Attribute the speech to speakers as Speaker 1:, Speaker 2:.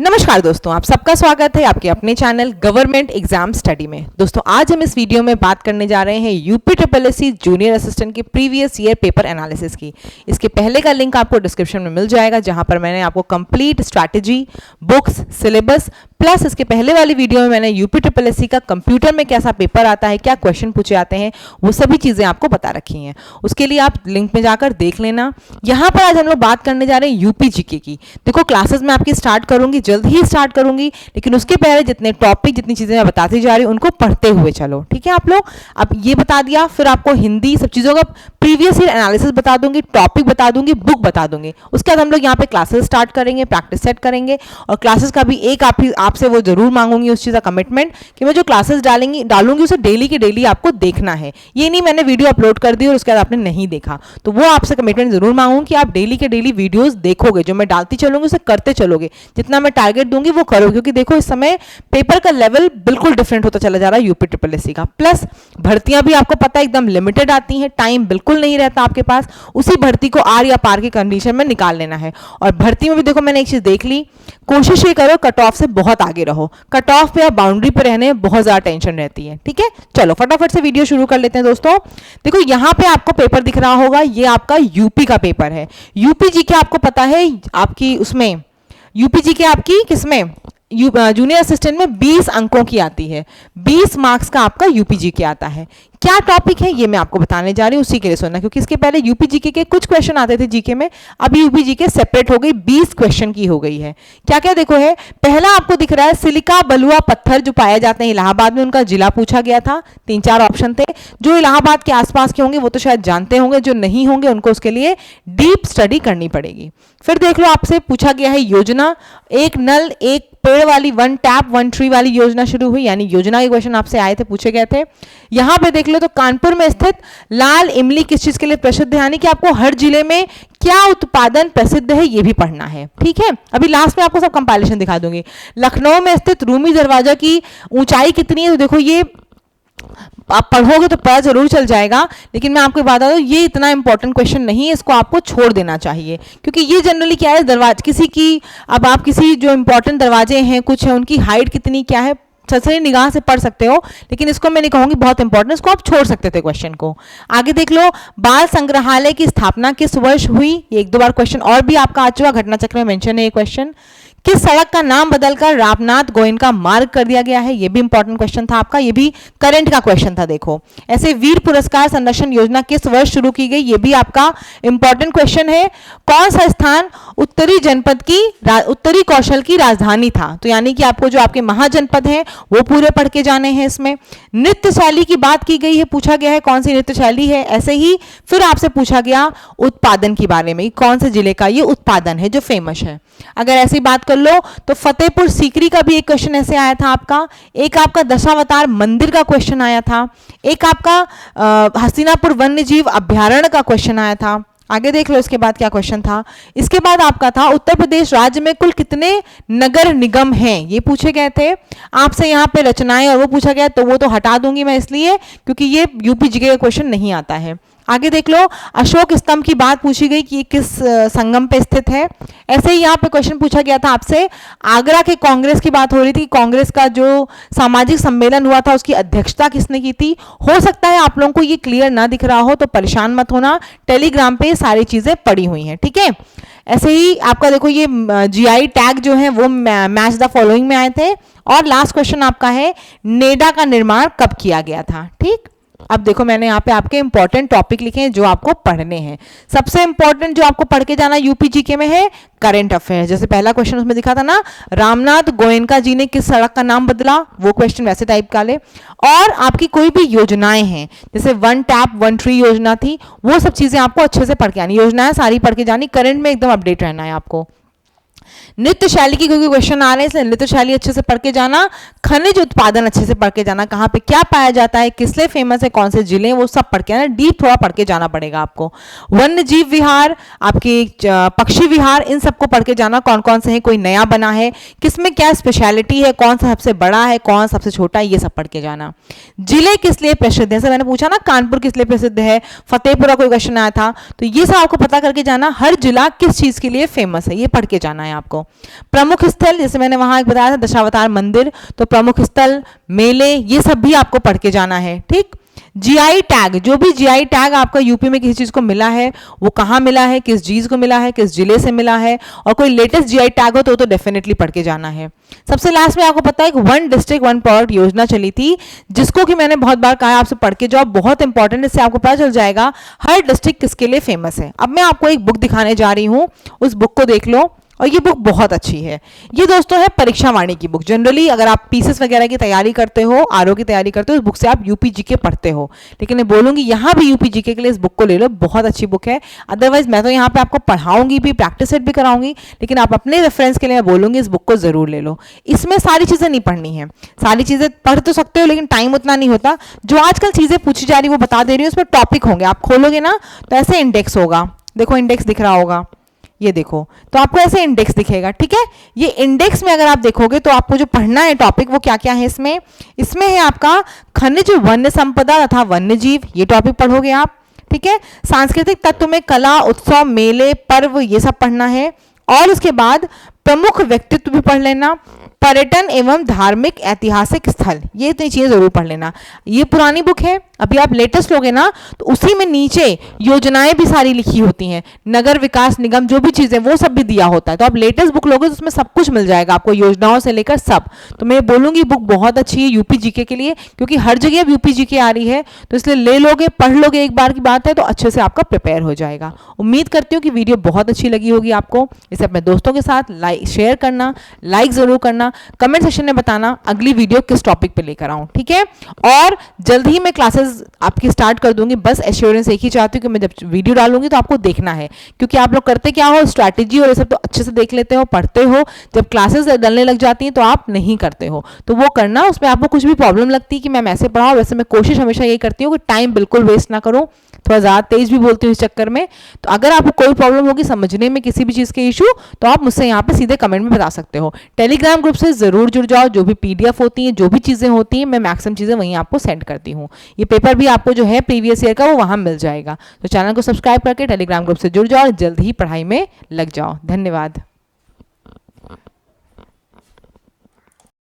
Speaker 1: नमस्कार दोस्तों, आप सबका स्वागत है आपके अपने चैनल गवर्नमेंट एग्जाम स्टडी में। दोस्तों आज हम इस वीडियो में बात करने जा रहे हैं यूपी SSSC जूनियर असिस्टेंट के प्रीवियस ईयर पेपर एनालिसिस की। इसके पहले का लिंक आपको डिस्क्रिप्शन में मिल जाएगा, जहां पर मैंने आपको complete strategy, books, syllabus plus इसके पहले वाली वीडियो में मैंने यूपी SSSC का कंप्यूटर में कैसा पेपर आता है, क्या क्वेश्चन पूछे जाते हैं, वो सभी चीज़ें आपको बता रखी हैं। उसके लिए आप लिंक में जाकर देख लेना। यहाँ पर आज हम लोग बात करने जा रहे हैं यूपी जीके की। देखो क्लासेस में आपकी स्टार्ट करूंगी, जल्द ही स्टार्ट करूंगी, लेकिन उसके पहले जितने टॉपिक, जितनी चीज़ें मैं बताती जा रही हूँ उनको पढ़ते हुए चलो, ठीक है आप लोग। अब ये बता दिया, फिर आपको हिंदी सब चीज़ों का प्रीवियस ईयर एनालिसिस बता दूंगी, टॉपिक बता दूंगी, बुक बता दूंगी। उसके बाद हम लोग यहाँ पे क्लासेस स्टार्ट करेंगे, प्रैक्टिस सेट करेंगे, और क्लासेस का भी एक आपसे वो जरूर मांगूंगी उस चीज़ का कमिटमेंट कि मैं जो क्लासेस डालूंगी उसे डेली के डेली आपको देखना है। ये नहीं मैंने वीडियो अपलोड कर दी और उसके बाद आपने नहीं देखा, तो वो आपसे कमिटमेंट जरूर मांगूंगी कि आप डेली के डेली वीडियोस देखोगे, जो मैं डालती चलूंगी उसे करते चलोगे, जितना मैं टारगेट दूंगी वो करोगे। क्योंकि देखो इस समय पेपर का लेवल बिल्कुल डिफरेंट होता चला जा रहा है यूपी SSSC का। प्लस भर्तियां भी आपको पता है एकदम लिमिटेड आती हैं, टाइम बिल्कुल नहीं रहता आपके पास, उसी भर्ती को आर या पार की कंडीशन में निकाल लेना है। और भर्ती में भी देखो मैंने एक चीज देख ली, कोशिश ये करो कट ऑफ से बहुत आगे रहो। कट ऑफ पे या बाउंड्री पे रहने में बहुत ज्यादा टेंशन रहती है, ठीक है। चलो फटाफट से वीडियो शुरू कर लेते हैं दोस्तों। देखो यहाँ पे आपको पेपर दिख रहा होगा, ये आपका यूपी का पेपर है। यूपी जीके आपको पता है आपकी उसमें यूपी जीके आपकी किसमें जूनियर असिस्टेंट में 20 अंकों की आती है, 20 मार्क्स का आपका यूपी जीके आता है। क्या टॉपिक है ये मैं आपको बताने जा रही हूँ, उसी के लिए सुनना, क्योंकि इसके पहले यूपी जीके के कुछ क्वेश्चन आते थे जीके में, अब यूपी जीके सेपरेट हो गई, 20 क्वेश्चन की हो गई है। क्या क्या देखो है, पहला आपको दिख रहा है सिलिका बलुआ पत्थर जो पाए जाते हैं इलाहाबाद में, उनका जिला पूछा गया था। 3-4 ऑप्शन थे। जो इलाहाबाद के आसपास के होंगे वो तो शायद जानते होंगे, जो नहीं होंगे उनको उसके लिए डीप स्टडी करनी पड़ेगी। फिर देख लो आपसे पूछा गया है योजना, एक नल एक पेड़ वाली, 1 टैप 1 ट्री वाली योजना शुरू हुई, यानी योजना के क्वेश्चन आपसे आए थे, पूछे गए थे। यहां पे देख लो तो कानपुर में स्थित लाल इमली किस चीज के लिए प्रसिद्ध है, यानी कि आपको हर जिले में क्या उत्पादन प्रसिद्ध है ये भी पढ़ना है, ठीक है। अभी लास्ट में आपको सब कंपाइलेशन दिखा दूंगी। लखनऊ में स्थित रूमी दरवाजा की ऊंचाई कितनी है, तो देखो ये आप पढ़ोगे तो पता जरूर चल जाएगा, लेकिन मैं आपको बता दूं ये इतना इंपॉर्टेंट क्वेश्चन नहीं है, इसको आपको छोड़ देना चाहिए। क्योंकि ये जनरली क्या है, दरवाजे किसी की, अब आप किसी जो इंपॉर्टेंट दरवाजे हैं कुछ है, उनकी हाइट कितनी क्या है सही निगाह से पढ़ सकते हो, लेकिन इसको मैं नहीं कहूंगी बहुत इंपॉर्टेंट, इसको आप छोड़ सकते थे क्वेश्चन को। आगे देख लो, बाल संग्रहालय की स्थापना किस वर्ष हुई, ये 1-2 बार क्वेश्चन और भी आपका आ चुका, घटना चक्र में मेंशन है ये क्वेश्चन। किस सड़क का नाम बदलकर रामनाथ गोयनका मार्ग कर दिया गया है, ये भी इंपॉर्टेंट क्वेश्चन था आपका, ये भी करंट का क्वेश्चन था। देखो ऐसे वीर पुरस्कार संरक्षण योजना किस वर्ष शुरू की गई, ये भी आपका इंपॉर्टेंट क्वेश्चन है। कौन सा स्थान उत्तरी जनपद की उत्तरी कौशल की राजधानी था, तो यानी कि आपको जो आपके महाजनपद हैं वो पूरे पढ़ के जाने हैं। इसमें नृत्य शैली की बात की गई है, पूछा गया है कौन सी नृत्य शैली है। ऐसे ही फिर आपसे पूछा गया उत्पादन के बारे में, कौन से जिले का ये उत्पादन है जो फेमस है। अगर ऐसी बात कर लो तो फतेहपुर सीकरी का भी एक क्वेश्चन ऐसे आया था आपका। एक आपका दशावतार मंदिर का क्वेश्चन आया था। एक आपका हस्तिनापुर वन्य जीव अभ्यारण्य का क्वेश्चन आया था। आगे देख लो इसके बाद क्या क्वेश्चन था। इसके बाद आपका था उत्तर प्रदेश राज्य में कुल कितने नगर निगम हैं, ये पूछे गए थे आपसे। यहाँ पे रचनाएं और वो पूछा गया, तो वो तो हटा दूंगी मैं इसलिए क्योंकि ये यूपी जीके का क्वेश्चन नहीं आता है। आगे देख लो, अशोक स्तंभ की बात पूछी गई कि किस संगम पे स्थित है। ऐसे ही यहाँ पे क्वेश्चन पूछा गया था आपसे, आगरा के कांग्रेस की बात हो रही थी, कांग्रेस का जो सामाजिक सम्मेलन हुआ था उसकी अध्यक्षता किसने की थी। हो सकता है आप लोगों को ये क्लियर ना दिख रहा हो, तो परेशान मत होना, टेलीग्राम पे सारी चीजें पड़ी हुई हैं, ठीक है। ऐसे ही आपका देखो ये जीआई टैग जो है वो मैच द फॉलोइंग में आए थे। और लास्ट क्वेश्चन आपका है, नेडा का निर्माण कब किया गया था, ठीक। अब देखो मैंने यहाँ पे आपके इंपॉर्टेंट टॉपिक लिखे हैं जो आपको पढ़ने हैं। सबसे इंपॉर्टेंट जो आपको पढ़ के जाना यूपी जीके में है करंट अफेयर्स। जैसे पहला क्वेश्चन उसमें दिखा था ना, रामनाथ गोयनका जी ने किस सड़क का नाम बदला, वो क्वेश्चन वैसे टाइप का ले। और आपकी कोई भी योजनाएं हैं, जैसे 1 टैप 1 ट्री योजना थी, वो सब चीजें आपको अच्छे से पढ़ के आनी, योजनाएं सारी पढ़ के जानी, करंट में एकदम अपडेट रहना है आपको। नृत्य शैली की क्योंकि क्वेश्चन आ रहे हैं इसलिए नृत्य शैली अच्छे से पढ़ के जाना। खनिज उत्पादन अच्छे से पढ़ के जाना, कहाँ पे क्या पाया जाता है, किस लिए फेमस है, कौन से जिले, वो सब पढ़ के आना, डीप थोड़ा पढ़ के जाना पड़ेगा आपको। वन्य जीव विहार, आपकी पक्षी विहार, इन सबको पढ़ के जाना, कौन कौन से हैं, कोई नया बना है, किसमें क्या स्पेशलिटी है, कौन सा सबसे बड़ा है, कौन सबसे छोटा है, ये सब पढ़ के जाना। जिले किस लिए प्रसिद्ध है, जैसे मैंने पूछा ना कानपुर किस लिए प्रसिद्ध है, फतेहपुर का कोई क्वेश्चन आया था, तो ये सब आपको पता करके जाना, हर जिला किस चीज के लिए फेमस है ये पढ़ के जाना है आपको। देखो, प्रमुख स्थल जैसे मैंने वहां एक बताया था दशावतार मंदिर, तो प्रमुख स्थल, मेले, ये सब भी आपको पढ़ के जाना है। ठीक, जीआई टैग, जो भी जीआई टैग आपका यूपी में किसी चीज को मिला है, वो कहाँ मिला है, किस चीज को मिला है, किस जिले से मिला है, और कोई लेटेस्ट जीआई टैग हो तो डेफिनेटली पढ़ के जाना है। सबसे लास्ट में आपको पता है कि वन डिस्ट्रिक्ट वन प्रोडक्ट योजना चली थी, जिसको कि मैंने बहुत बार कहा आपसे पढ़ के जाओ, बहुत इंपॉर्टेंट, इससे आपको पता चल जाएगा हर डिस्ट्रिक्ट किसके लिए फेमस है। अब मैं आपको एक बुक दिखाने जा रही हूँ, उस बुक को देख लो, और ये बुक बहुत अच्छी है। ये दोस्तों है परीक्षा वाणी की बुक। जनरली अगर आप पीसीएस वगैरह की तैयारी करते हो, आरओ की तैयारी करते हो, इस बुक से आप यूपी जीके पढ़ते हो, लेकिन मैं बोलूंगी यहाँ भी यूपी जीके के लिए इस बुक को ले लो, बहुत अच्छी बुक है। अदरवाइज मैं तो यहाँ पे आपको पढ़ाऊंगी भी, प्रैक्टिस सेट भी कराऊंगी, लेकिन आप अपने रेफरेंस के लिए मैं बोलूंगी इस बुक को जरूर ले लो। इसमें सारी चीजें नहीं पढ़नी है, सारी चीजें पढ़ तो सकते हो लेकिन टाइम उतना नहीं होता। जो आजकल चीजें पूछी जा रही वो बता दे रही हूँ, उसमें टॉपिक होंगे, आप खोलोगे ना तो ऐसे इंडेक्स होगा, देखो इंडेक्स दिख रहा होगा, ये देखो, तो आपको ऐसे इंडेक्स दिखेगा। ठीक है, ये इंडेक्स में अगर आप देखोगे तो आपको जो पढ़ना है टॉपिक वो क्या क्या है इसमें है आपका खनिज वन्य संपदा तथा वन्य जीव, ये टॉपिक पढ़ोगे आप। ठीक है, सांस्कृतिक तत्व में कला, उत्सव, मेले, पर्व, ये सब पढ़ना है। और उसके बाद प्रमुख व्यक्तित्व भी पढ़ लेना, पर्यटन एवं धार्मिक ऐतिहासिक स्थल, ये इतनी चीजें जरूर पढ़ लेना। ये पुरानी बुक है, अभी आप लेटेस्ट लोगे ना तो उसी में नीचे योजनाएं भी सारी लिखी होती हैं, नगर विकास निगम जो भी चीजें वो सब भी दिया होता है। तो आप लेटेस्ट बुक लोगे तो उसमें सब कुछ मिल जाएगा आपको, योजनाओं से लेकर सब। तो मैं बोलूंगी बुक बहुत अच्छी है यूपी जीके के लिए, क्योंकि हर जगह अब यूपी जीके आ रही है, तो इसलिए ले लोगे, पढ़ लोगे, एक बार की बात है, तो अच्छे से आपका प्रिपेयर हो जाएगा। उम्मीद करती हूँ कि वीडियो बहुत अच्छी लगी होगी आपको। इसे अपने दोस्तों के साथ शेयर करना, लाइक जरूर करना, कमेंट सेक्शन में बताना अगली वीडियो किस टॉपिक पे लेकर आऊं। ठीक है, और जल्द ही मैं क्लासेस आपकी स्टार्ट कर दूंगी। बस एश्योरेंस एक ही चाहती हूँ कि मैं जब वीडियो डालूंगी तो आपको देखना है, क्योंकि आप लोग करते क्या हो, स्ट्रैटेजी और ये सब तो अच्छे से देख लेते हो, पढ़ते हो, जब क्लासेस डलने लग जाती हैं तो आप नहीं करते हो। तो वो करना, उसमें आपको कुछ भी प्रॉब्लम लगती है कि मैम ऐसे पढ़ाओ वैसे, मैं कोशिश हमेशा यही करती हूँ कि टाइम बिल्कुल वेस्ट ना करूँ, थोड़ा ज़्यादा तेज भी बोलती हूँ इस चक्कर में। तो अगर आपको कोई प्रॉब्लम होगी समझने में किसी भी चीज़ के इशू, तो आप मुझसे यहाँ पे सीधे कमेंट में बता सकते हो। टेलीग्राम ग्रुप से ज़रूर जुड़ जाओ, जो भी पीडीएफ होती हैं, जो भी चीज़ें होती हैं, मैं मैक्सिमम चीज़ें वहीं आपको सेंड करती हूँ। ये पेपर भी आपको जो है प्रीवियस ईयर का वो वहाँ मिल जाएगा। तो चैनल को सब्सक्राइब करके टेलीग्राम ग्रुप से जुड़ जाओ और जल्द ही पढ़ाई में लग जाओ। धन्यवाद।